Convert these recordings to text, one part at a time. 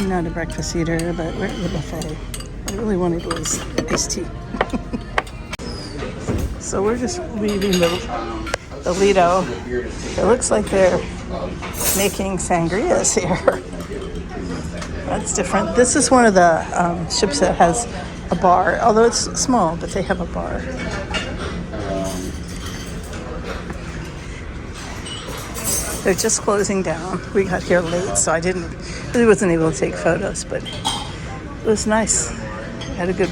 I'm not a breakfast eater, but we're at the buffet. What I really wanted was iced tea. So we're just leaving the Lido. It looks like they're making sangrias here. That's different. This is one of the ships that has a bar, although it's small, but they have a bar. They're just closing down. We got here late, so I really wasn't able to take photos, but it was nice. Had a good.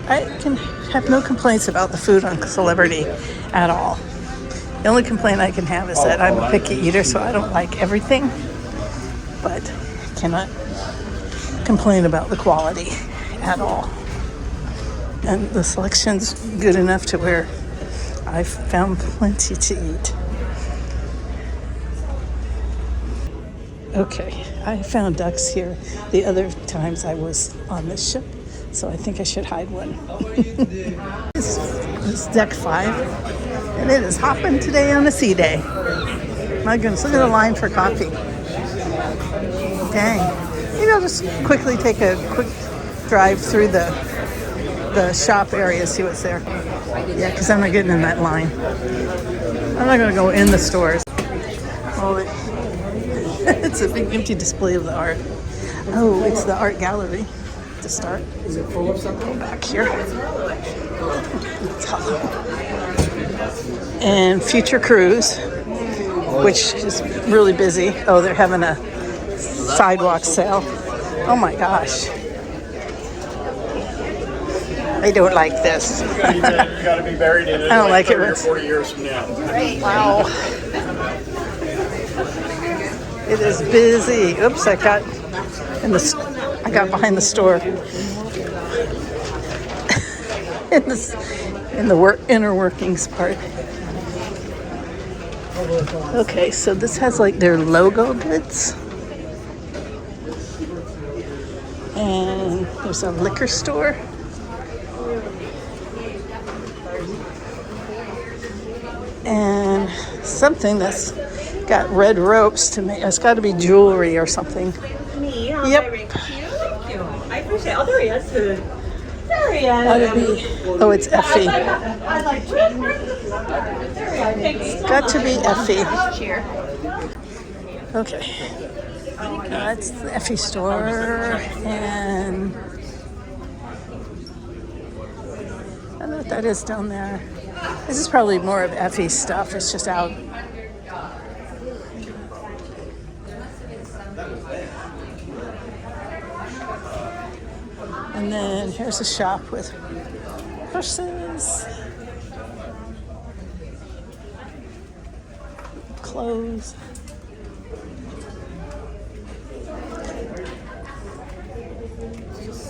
I can have no complaints about the food on Celebrity at all. The only complaint I can have is that I'm a picky eater, so I don't like everything, but I cannot complain about the quality at all. And the selection's good enough to where I've found plenty to eat. Okay, I found ducks here the other times I was on this ship, so I think I should hide one. This is deck 5, and it is hopping today on a sea day. My goodness, look at the line for coffee. Dang. Maybe I'll just quickly take a quick drive through the shop area, see what's there. Yeah, because I'm not getting in that line. I'm not going to go in the stores. Oh, it's a big empty display of the art. Oh, it's the art gallery to start. Is it full of something? Back here. And Future Cruise, which is really busy. Oh, they're having a sidewalk sale. Oh my gosh. I don't like this. You gotta be buried in it. I don't like it. 30 or 40 years from now. Wow. It is busy. Oops, I got behind the store. in the inner workings part. Okay, so this has like their logo goods. And there's a liquor store. And something that's got red ropes to make. It's got to be jewelry or something. Yep. Thank you. I appreciate it. Oh, there he is. There he is. Gotta be. Oh, it's Effie. I like It's got to be Effie. Cheer. Okay. That's the Effie store. And I don't know what that is down there. This is probably more of Effie's stuff. It's just out. And then here's a shop with purses, clothes.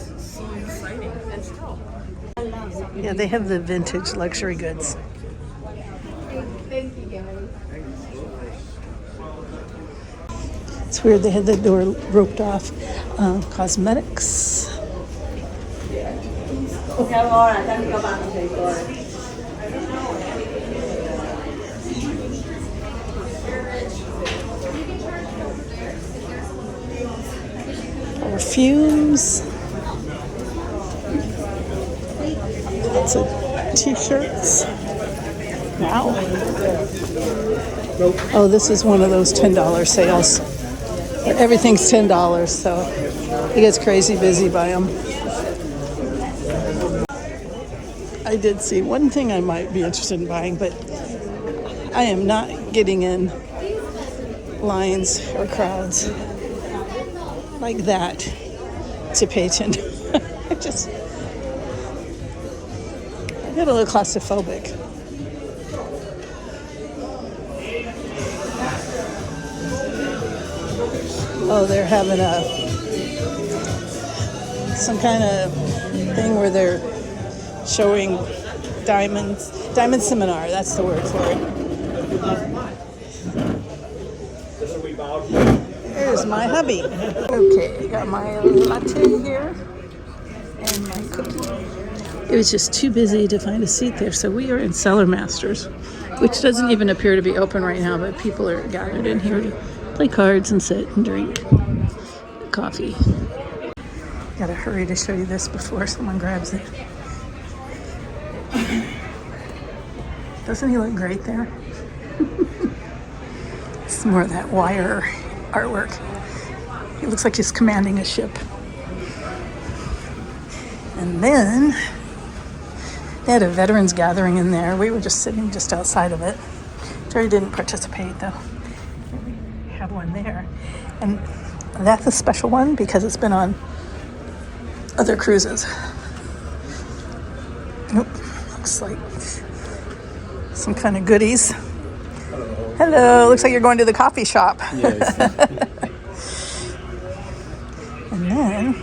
So exciting. And still. Yeah, they have the vintage luxury goods. Thank you, guys. It's weird they had the door roped off. Cosmetics. Perfumes. Lots of t-shirts. Wow. Oh, this is one of those $10 sales. Everything's $10, so it gets crazy busy by them. I did see one thing I might be interested in buying, but I am not getting in lines or crowds like that to pay attention. I get a little claustrophobic. Oh, they're having some kind of thing where they're showing diamond seminar. That's the word for it. Here's my hubby. Okay, got my latte here and my cookie. It was just too busy to find a seat there, so we are in Cellar Masters, which doesn't even appear to be open right now, but people are gathered in here to play cards and sit and drink. coffee. Gotta hurry to show you this before someone grabs it. Doesn't he look great there? It's more of that wire artwork. He looks like he's commanding a ship. And then they had a veterans gathering in there. We were just sitting just outside of it. Jerry didn't participate though. We have one there. And that's a special one because it's been on other cruises. Nope, looks like some kind of goodies. Hello, looks like you're going to the coffee shop. Yes. And then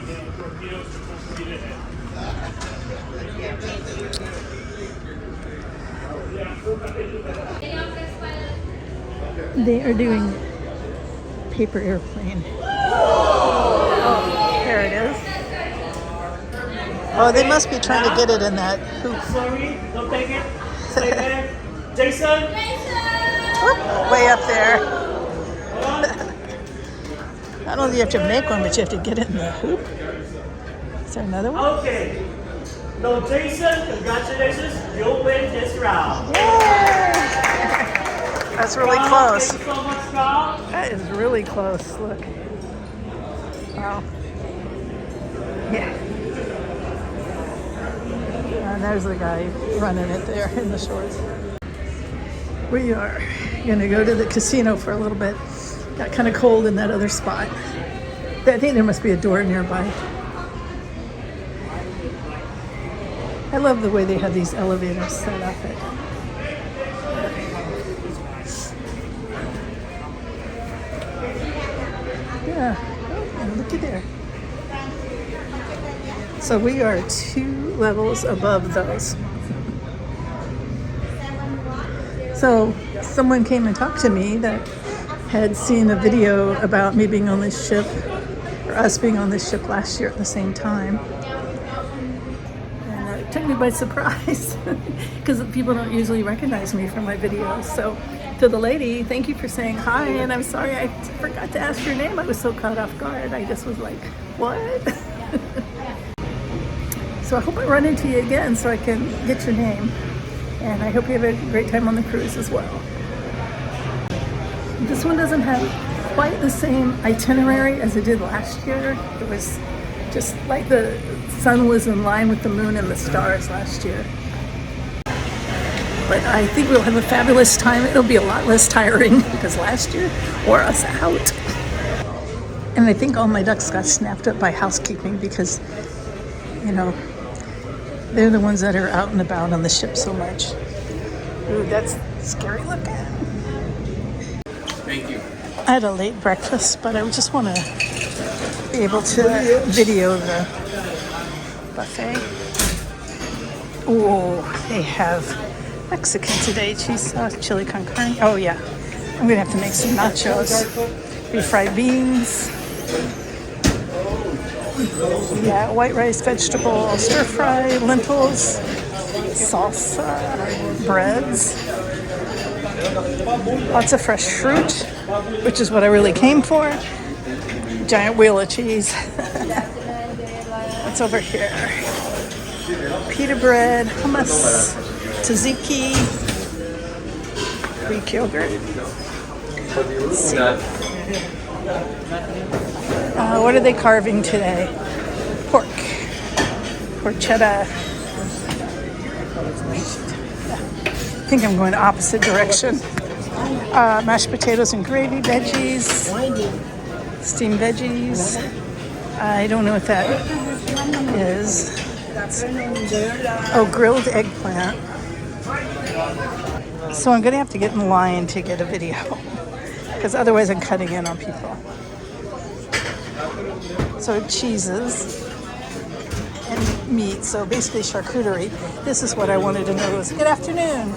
they are doing paper airplane. Oh, there it is. Oh, they must be trying to get it in that hoop. Sorry, don't take it. Stay there. Jason! Whoop, way up there. I don't think you have to make one, but you have to get it in the hoop. Is there another one? Okay. No, Jason, congratulations. You win this round. Yay! That's really close. Thank you so much, Carl. That is really close. Look. Wow. Yeah. And there's the guy running it there in the shorts. We are going to go to the casino for a little bit. Got kind of cold in that other spot. I think there must be a door nearby. I love the way they have these elevators set up. Yeah, oh, look at there. So we are 2 levels above those. So someone came and talked to me that had seen a video about me being on this ship, or us being on this ship last year at the same time. And it took me by surprise because people don't usually recognize me from my videos. So to the lady, thank you for saying hi, and I'm sorry I forgot to ask your name. I was so caught off guard. I just was like, what? So I hope I run into you again so I can get your name. And I hope you have a great time on the cruise as well. This one doesn't have quite the same itinerary as it did last year. It was just like the sun was in line with the moon and the stars last year. But I think we'll have a fabulous time. It'll be a lot less tiring because last year wore us out. And I think all my ducks got snapped up by housekeeping because, you know, they're the ones that are out and about on the ship so much. Ooh, that's scary looking. Thank you. I had a late breakfast, but I just want to be able to video the buffet. Oh, they have Mexican today. Cheese sauce, chili con carne. Oh yeah, I'm gonna have to make some nachos. Refried beans. Yeah, white rice, vegetable, stir fry, lentils, salsa, breads. Lots of fresh fruit, which is what I really came for. Giant wheel of cheese. What's over here? Pita bread, hummus, tzatziki, Greek yogurt. Let's see. What are they carving today? Pork. Porchetta. I think I'm going the opposite direction. Mashed potatoes and gravy, veggies, steamed veggies. I don't know what that is. Oh, grilled eggplant. So I'm going to have to get in line to get a video because otherwise I'm cutting in on people. So cheeses and meat, so basically charcuterie. This is what I wanted to know was, good afternoon.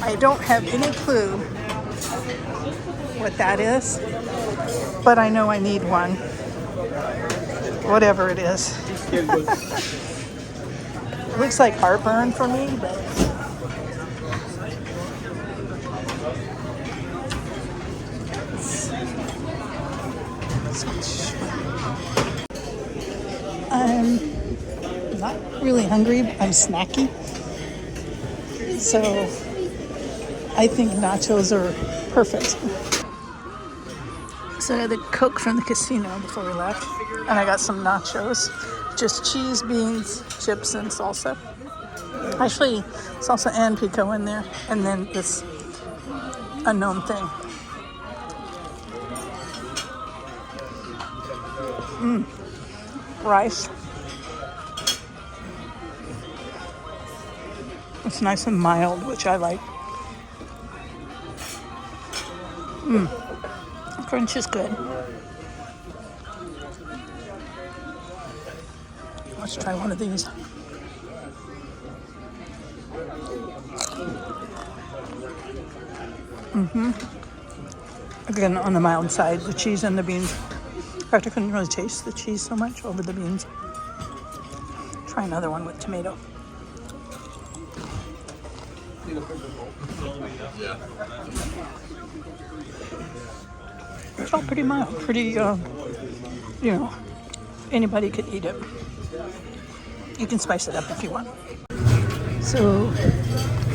I don't have any clue what that is, but I know I need one. Whatever it is. It looks like heartburn for me, but really hungry. I'm snacky. So I think nachos are perfect. So I had the Coke from the casino before we left. And I got some nachos. Just cheese, beans, chips, and salsa. Actually, salsa and pico in there. And then this unknown thing. Rice. It's nice and mild, which I like. Crunch is good. Let's try one of these. Again, on the mild side, the cheese and the beans. In fact, I couldn't really taste the cheese so much over the beans. Try another one with tomato. It's all pretty mild, pretty, anybody could eat it. You can spice it up if you want. So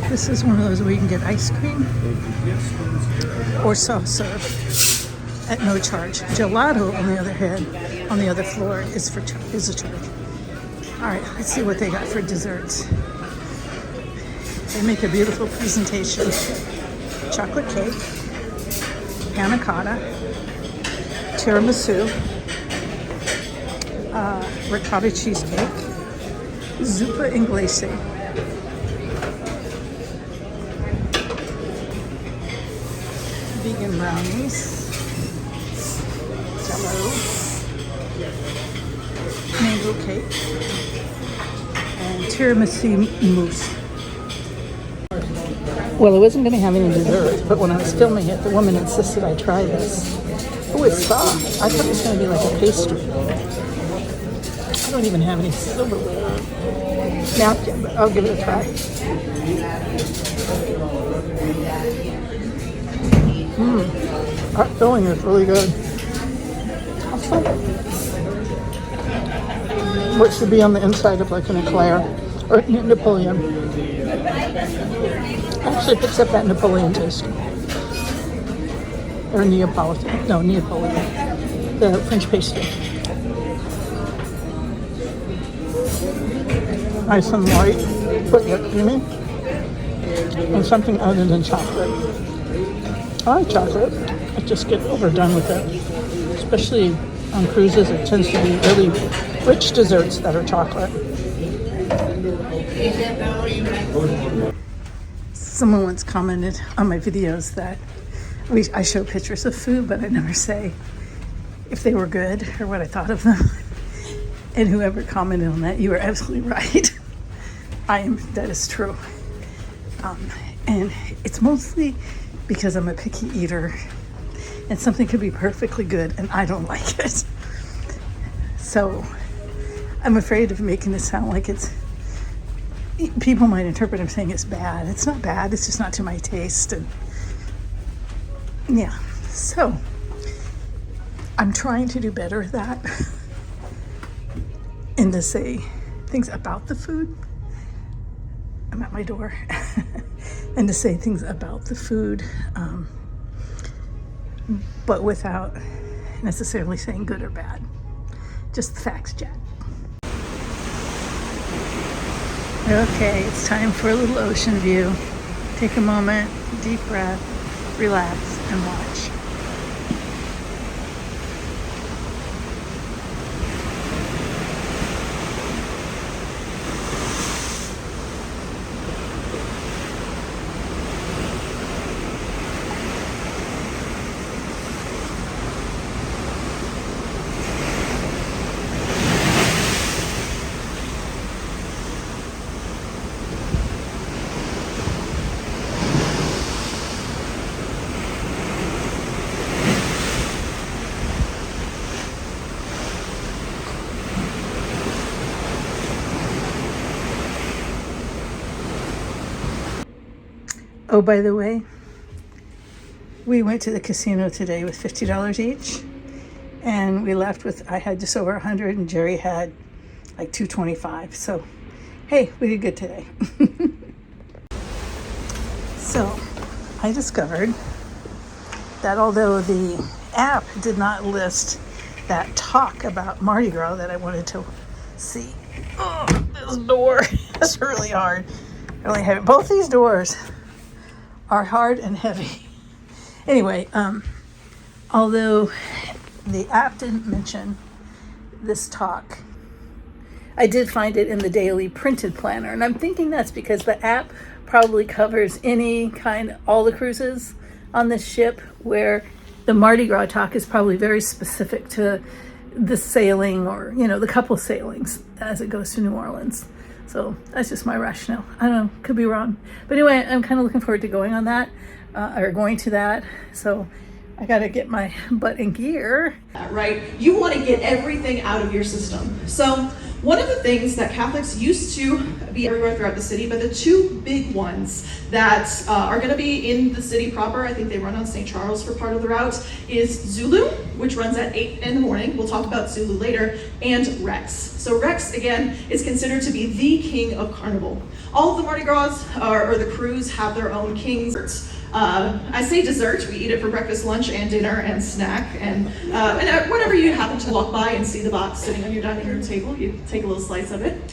this is one of those where you can get ice cream or soft serve at no charge. Gelato, on the other hand, on the other floor is a charge. All right, let's see what they got for desserts. They make a beautiful presentation. Chocolate cake, panna cotta, tiramisu, ricotta cheesecake, zuppa inglese, vegan brownies, jello, mango cake, and tiramisu mousse. Well, I wasn't going to have any dessert, but when I was filming it, the woman insisted I try this. Oh, it's soft. I thought it was going to be like a pastry. I don't even have any silverware napkin, but I'll give it a try. That filling is really good. What should be on the inside of like an eclair or Napoleon. Actually picks up that Napoleon taste. Or Neapolitan. No, Neapolitan. The French pastry. Nice and light, but yet creamy. And something other than chocolate. I like chocolate. I just get overdone with it. Especially on cruises, it tends to be really rich desserts that are chocolate. Someone once commented on my videos that I show pictures of food, but I never say if they were good or what I thought of them. And whoever commented on that, you are absolutely right. That is true. And it's mostly because I'm a picky eater and something could be perfectly good and I don't like it. So I'm afraid of making it sound like people might interpret I'm saying it's bad. It's not bad, it's just not to my taste. And yeah, so I'm trying to do better at that and to say things about the food. I'm at my door. And to say things about the food, but without necessarily saying good or bad. Just the facts, Jack. Okay, it's time for a little ocean view. Take a moment, deep breath, relax, and watch. Oh, by the way, we went to the casino today with $50 each, and we left with, I had just over 100 and Jerry had like 225. So hey, we did good today. So I discovered that although the app did not list that talk about Mardi Gras that I wanted to see, oh, this door is really hard, really heavy. Both these doors are hard and heavy. Anyway, although the app didn't mention this talk, I did find it in the daily printed planner, and I'm thinking that's because the app probably covers all the cruises on this ship, where the Mardi Gras talk is probably very specific to the sailing, or the couple sailings as it goes to New Orleans. So that's just my rationale. I don't know, could be wrong, but anyway, I'm kind of looking forward to going on that, or going to that. So I got to get my butt in gear. Right? You want to get everything out of your system. So one of the things that Catholics used to be everywhere throughout the city, but the two big ones that are going to be in the city proper, I think they run on St. Charles for part of the route, is Zulu, which runs at 8 in the morning. We'll talk about Zulu later, and Rex. So Rex, again, is considered to be the king of Carnival. All of the Mardi Gras or the crews have their own kings. I say dessert, we eat it for breakfast, lunch, and dinner, and snack, and whenever you happen to walk by and see the box sitting on your dining room table, you take a little slice of it.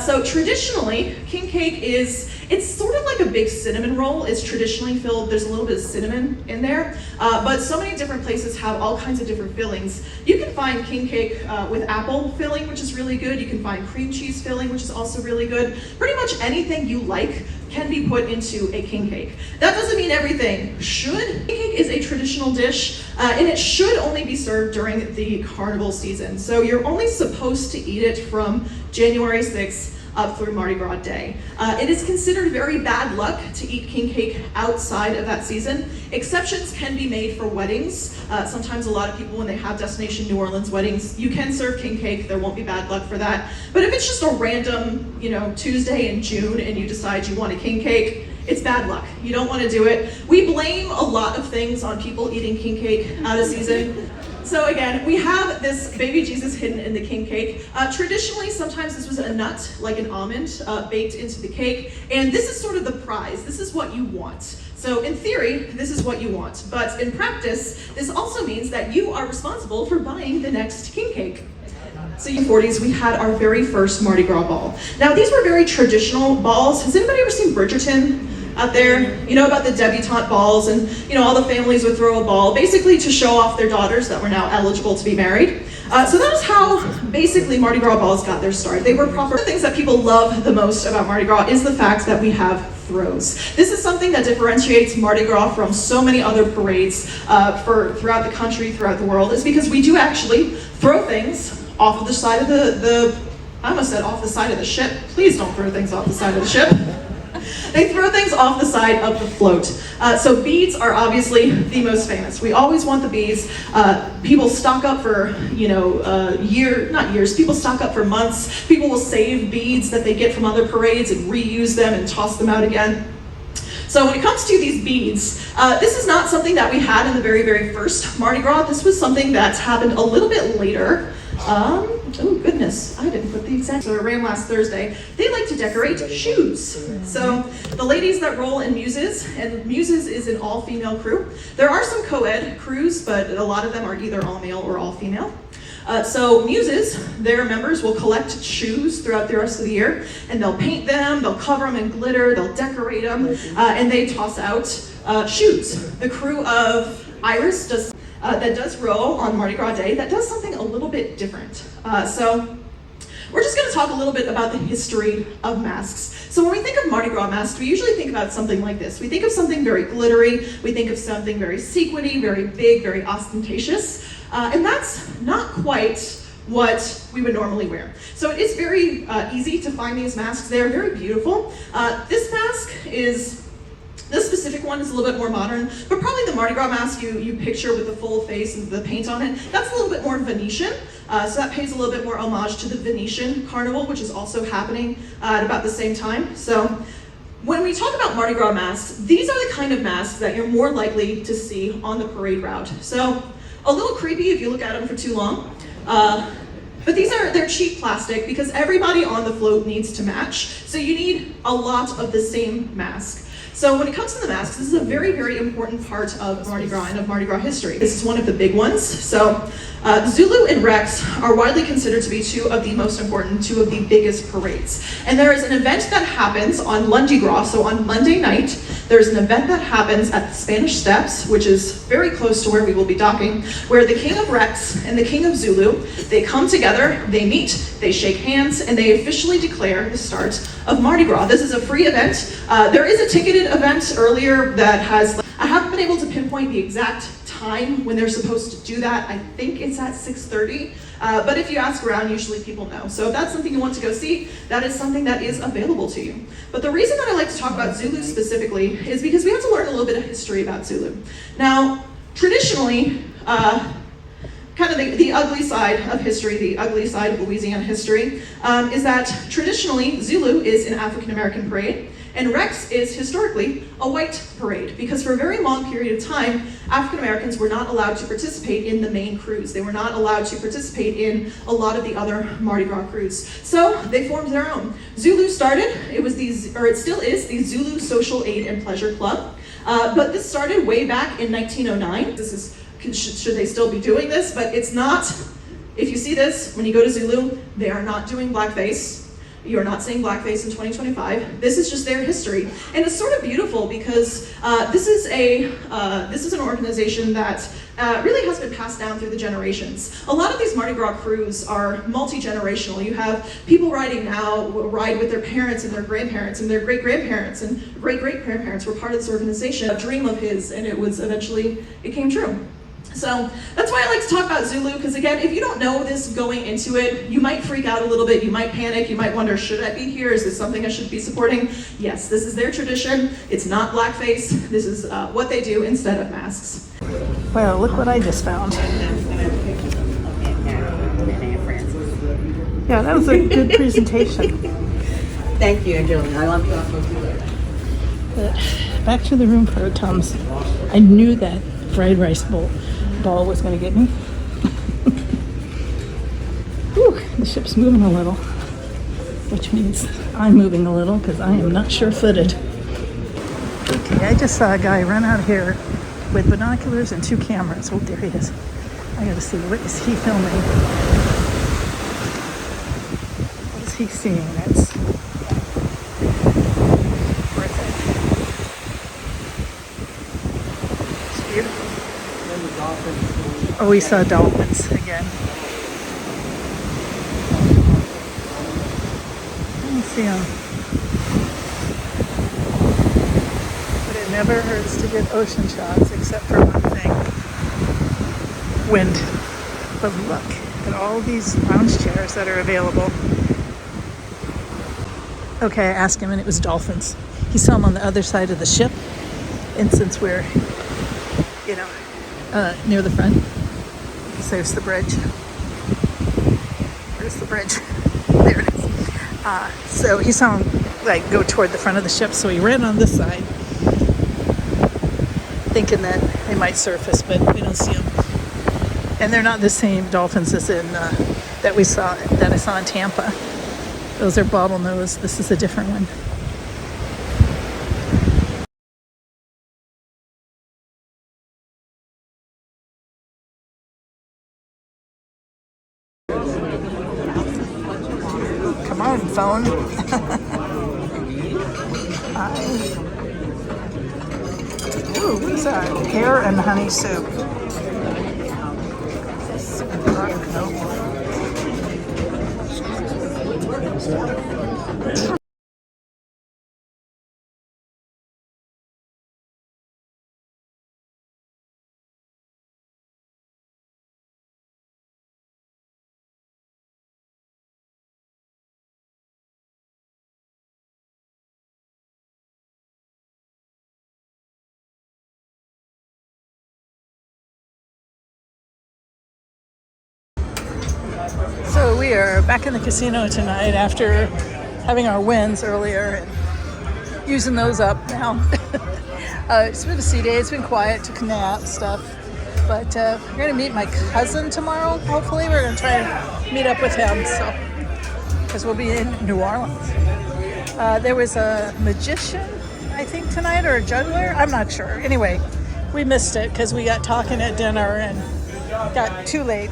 So traditionally, king cake it's sort of like a big cinnamon roll. It's traditionally filled, there's a little bit of cinnamon in there, but so many different places have all kinds of different fillings. You can find king cake with apple filling, which is really good. You can find cream cheese filling, which is also really good. Pretty much anything you like can be put into a king cake. That doesn't mean everything should. King cake is a traditional dish, and it should only be served during the carnival season. So you're only supposed to eat it from January 6th up through Mardi Gras Day. It is considered very bad luck to eat king cake outside of that season. Exceptions can be made for weddings. Sometimes a lot of people, when they have destination New Orleans weddings, you can serve king cake. There won't be bad luck for that. But if it's just a random, Tuesday in June and you decide you want a king cake, it's bad luck. You don't want to do it. We blame a lot of things on people eating king cake out of season. So again, we have this baby Jesus hidden in the king cake. Traditionally, sometimes this was a nut, like an almond, baked into the cake. And this is sort of the prize. This is what you want. So in theory, this is what you want. But in practice, this also means that you are responsible for buying the next king cake. So in the 40s, we had our very first Mardi Gras ball. Now, these were very traditional balls. Has anybody ever seen Bridgerton out there? You know about the debutante balls, and all the families would throw a ball, basically to show off their daughters that were now eligible to be married. So that is how basically Mardi Gras balls got their start. They were proper. One of the things that people love the most about Mardi Gras is the fact that we have throws. This is something that differentiates Mardi Gras from so many other parades throughout the country, throughout the world, is because we do actually throw things off of the side of I almost said off the side of the ship. Please don't throw things off the side of the ship. They throw things off the side of the float. So beads are obviously the most famous. We always want the beads. People stock up for, not years, people stock up for months. People will save beads that they get from other parades and reuse them and toss them out again. So when it comes to these beads, this is not something that we had in the very, very first Mardi Gras. This was something that's happened a little bit later. Oh goodness, I didn't put the exact, so it ran last Thursday. They like to decorate shoes. So the ladies that roll in Muses, and Muses is an all-female crew. There are some co-ed crews, but a lot of them are either all-male or all-female. So Muses, their members will collect shoes throughout the rest of the year, and they'll paint them, they'll cover them in glitter, they'll decorate them, and they toss out shoes. The crew of Iris that does row on Mardi Gras Day, that does something a little bit different. So we're just going to talk a little bit about the history of masks. So when we think of Mardi Gras masks, we usually think about something like this. We think of something very glittery, we think of something very sequiny, very big, very ostentatious, and that's not quite what we would normally wear. So it is very easy to find these masks. They're very beautiful. This specific one is a little bit more modern, but probably the Mardi Gras mask you picture with the full face and the paint on it, that's a little bit more Venetian. So that pays a little bit more homage to the Venetian Carnival, which is also happening at about the same time. So when we talk about Mardi Gras masks, these are the kind of masks that you're more likely to see on the parade route. So a little creepy if you look at them for too long. But they're cheap plastic because everybody on the float needs to match. So you need a lot of the same mask. So when it comes to the masks, this is a very, very important part of Mardi Gras and of Mardi Gras history. This is one of the big ones. So Zulu and Rex are widely considered to be two of the most important, two of the biggest parades. And there is an event that happens on Mardi Gras, so on Monday night, there's an event that happens at the Spanish Steps, which is very close to where we will be docking, where the King of Rex and the King of Zulu, they come together, they meet, they shake hands, and they officially declare the start of Mardi Gras. This is a free event. There is a ticketed event earlier that has, I haven't been able to pinpoint the exact time when they're supposed to do that. I think it's at 6:30, but if you ask around, usually people know. So if that's something you want to go see, that is something that is available to you. But the reason that I like to talk about Zulu specifically is because we have to learn a little bit of history about Zulu. Now, traditionally, kind of the ugly side of history, the ugly side of Louisiana history, is that traditionally Zulu is an African American parade, and Rex is historically a white parade, because for a very long period of time, African Americans were not allowed to participate in the main cruise. They were not allowed to participate in a lot of the other Mardi Gras crews. So they formed their own. Zulu started, it still is, the Zulu Social Aid and Pleasure Club. But this started way back in 1909. Should they still be doing this? But it's not. If you see this, when you go to Zulu, they are not doing blackface. You're not seeing blackface in 2025. This is just their history. And it's sort of beautiful because this is an organization that really has been passed down through the generations. A lot of these Mardi Gras crews are multi-generational. You have people riding now ride with their parents and their grandparents and their great-grandparents and great-great-grandparents were part of this organization. A dream of his, and it came true. So that's why I like to talk about Zulu, because again, if you don't know this going into it, you might freak out a little bit, you might panic, you might wonder, should I be here? Is this something I should be supporting? Yes, this is their tradition. It's not blackface. This is what they do instead of masks. Well, look what I just found. Yeah, that was a good presentation. Thank you, Julie. I love you. But back to the room for Tums. I knew that fried rice ball was going to get me. Whew, the ship's moving a little, which means I'm moving a little because I am not sure-footed. Okay, I just saw a guy run out here with binoculars and 2 cameras. Oh, there he is. I gotta see, what is he filming? What is he seeing? That's worth it. It's beautiful. Oh, we saw dolphins again. I don't see them. But it never hurts to get ocean shots, except for one thing. Wind. But look at all these lounge chairs that are available. Okay, I asked him and it was dolphins. He saw them on the other side of the ship. And since we're, near the front, because there's the bridge. Where's the bridge? There it is. So he saw them go toward the front of the ship, so he ran on this side, thinking that they might surface, but we don't see them. And they're not the same dolphins as in that I saw in Tampa. Those are bottlenose. This is a different one. Come on, phone. Ooh, what is that? Pear and honey soup. So we are back in the casino tonight after having our wins earlier and using those up now. It's been a sea day. It's been quiet, took a nap, stuff. But we're going to meet my cousin tomorrow. Hopefully, we're going to try and meet up with him. So, because we'll be in New Orleans. There was a magician, I think, tonight, or a juggler. I'm not sure. Anyway, we missed it because we got talking at dinner and got too late.